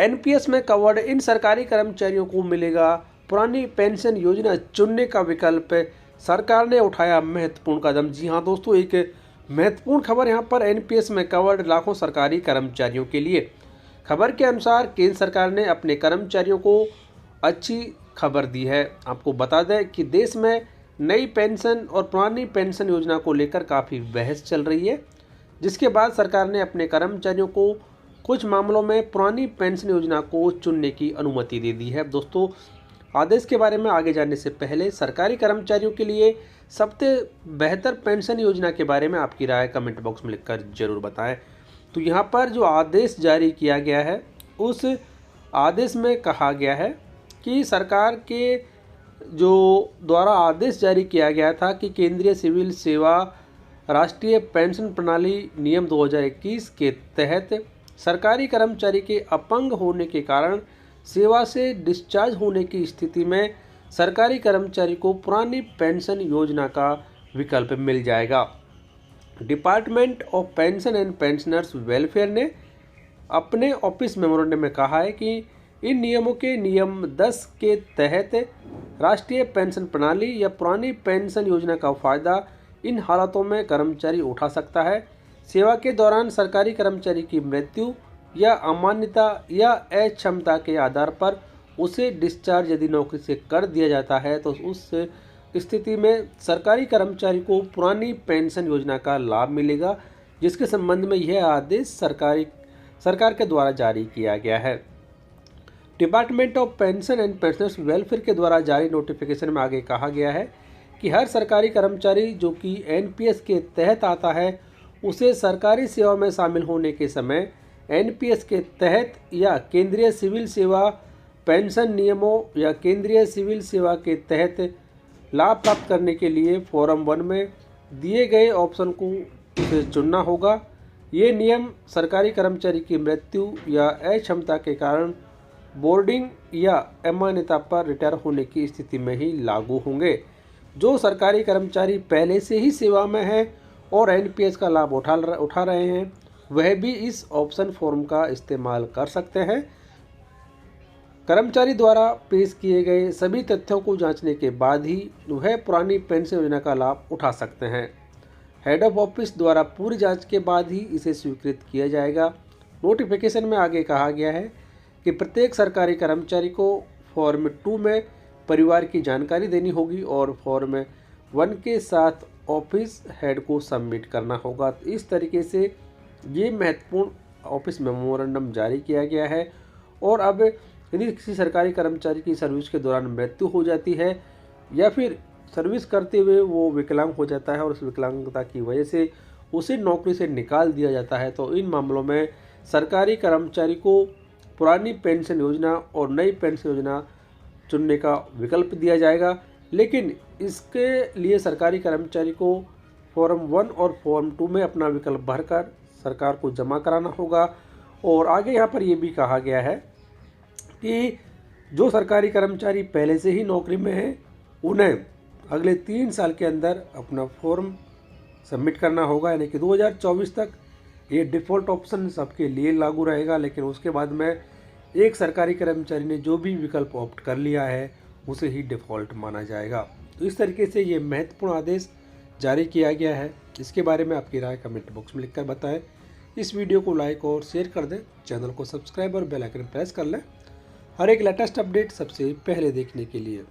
NPS में covered in सरकारी कर्मचारियों को मिलेगा पुरानी पेंशन योजना चुनने का विकल्प। सरकार ने उठाया महत्वपूर्ण कदम। जी हाँ दोस्तों, एक महत्वपूर्ण खबर यहाँ पर एनपीएस में कवर्ड लाखों सरकारी कर्मचारियों के लिए। खबर के अनुसार केंद्र सरकार ने अपने कर्मचारियों को अच्छी खबर दी है। आपको बता दें कि देश में नई पेंशन और पुरानी पेंशन योजना को लेकर काफ़ी बहस चल रही है, जिसके बाद सरकार ने अपने कर्मचारियों को कुछ मामलों में पुरानी पेंशन योजना को चुनने की अनुमति दे दी है। दोस्तों, आदेश के बारे में आगे जानने से पहले सरकारी कर्मचारियों के लिए सबसे बेहतर पेंशन योजना के बारे में आपकी राय कमेंट बॉक्स में लिखकर जरूर बताएं। तो यहाँ पर जो आदेश जारी किया गया है, उस आदेश में कहा गया है कि सरकार के जो द्वारा आदेश जारी किया गया था कि केंद्रीय सिविल सेवा राष्ट्रीय पेंशन प्रणाली नियम 2021 के तहत सरकारी कर्मचारी के अपंग होने के कारण सेवा से डिस्चार्ज होने की स्थिति में सरकारी कर्मचारी को पुरानी पेंशन योजना का विकल्प मिल जाएगा। Department of pension and pensioners welfare ने अपने ऑफिस मेमोरेंडम में कहा है कि इन नियमों के नियम 10 के तहत राष्ट्रीय पेंशन प्रणाली या पुरानी पेंशन योजना का फायदा इन हालातों में कर्मचारी उठा सकता है। सेवा के दौरान सरकारी कर्मचारी की मृत्यु या अमान्यता या अक्षमता के आधार पर उसे डिस्चार्ज यदि नौकरी से कर दिया जाता है तो उस स्थिति में सरकारी कर्मचारी को पुरानी पेंशन योजना का लाभ मिलेगा, जिसके संबंध में यह आदेश सरकार के द्वारा जारी किया गया है। Department of pension and pensioners welfare के द्वारा जारी नोटिफिकेशन में आगे कहा गया है कि हर सरकारी कर्मचारी जो कि एनपीएस के तहत आता है, उसे सरकारी सेवा में शामिल होने के समय एनपीएस के तहत या केंद्रीय सिविल सेवा पेंशन नियमों या केंद्रीय सिविल सेवा के तहत लाभ प्राप्त करने के लिए फॉर्म 1 में दिए गए ऑप्शन को उसे चुनना होगा। ये नियम सरकारी कर्मचारी की मृत्यु या अक्षमता के कारण बोर्डिंग या अमान्यता पर रिटायर होने की स्थिति में ही लागू होंगे। जो सरकारी कर्मचारी पहले से ही सेवा में हैं और एनपीएस का लाभ उठा रहे हैं, वह भी इस ऑप्शन फॉर्म का इस्तेमाल कर सकते हैं। कर्मचारी द्वारा पेश किए गए सभी तथ्यों को जांचने के बाद ही वह पुरानी पेंशन योजना का लाभ उठा सकते हैं। हेड ऑफ ऑफिस द्वारा पूरी जांच के बाद ही इसे स्वीकृत किया जाएगा। नोटिफिकेशन में आगे कहा गया है कि प्रत्येक सरकारी कर्मचारी को फॉर्म 2 में परिवार की जानकारी देनी होगी और फॉर्म 1 के साथ ऑफिस हेड को सबमिट करना होगा। तो इस तरीके से ये महत्वपूर्ण ऑफिस मेमोरेंडम जारी किया गया है। और अब यदि किसी सरकारी कर्मचारी की सर्विस के दौरान मृत्यु हो जाती है या फिर सर्विस करते हुए वो विकलांग हो जाता है और उस विकलांगता की वजह से उसे नौकरी से निकाल दिया जाता है, तो इन मामलों में सरकारी कर्मचारी को पुरानी पेंशन योजना और नई पेंशन योजना चुनने का विकल्प दिया जाएगा। लेकिन इसके लिए सरकारी कर्मचारी को फॉर्म 1 और फॉर्म 2 में अपना विकल्प भरकर सरकार को जमा कराना होगा। और आगे यहाँ पर ये भी कहा गया है कि जो सरकारी कर्मचारी पहले से ही नौकरी में हैं, उन्हें अगले 3 साल के अंदर अपना फॉर्म सबमिट करना होगा, यानी कि 2024 तक ये डिफ़ॉल्ट ऑप्शन सबके लिए लागू रहेगा। लेकिन उसके बाद में एक सरकारी कर्मचारी ने जो भी विकल्प ऑप्ट कर लिया है उसे ही डिफ़ॉल्ट माना जाएगा। तो इस तरीके से ये महत्वपूर्ण आदेश जारी किया गया है। इसके बारे में आपकी राय कमेंट बॉक्स में लिखकर बताएं। इस वीडियो को लाइक और शेयर कर दें, चैनल को सब्सक्राइब और बेल आइकन प्रेस कर लें हर एक लेटेस्ट अपडेट सबसे पहले देखने के लिए।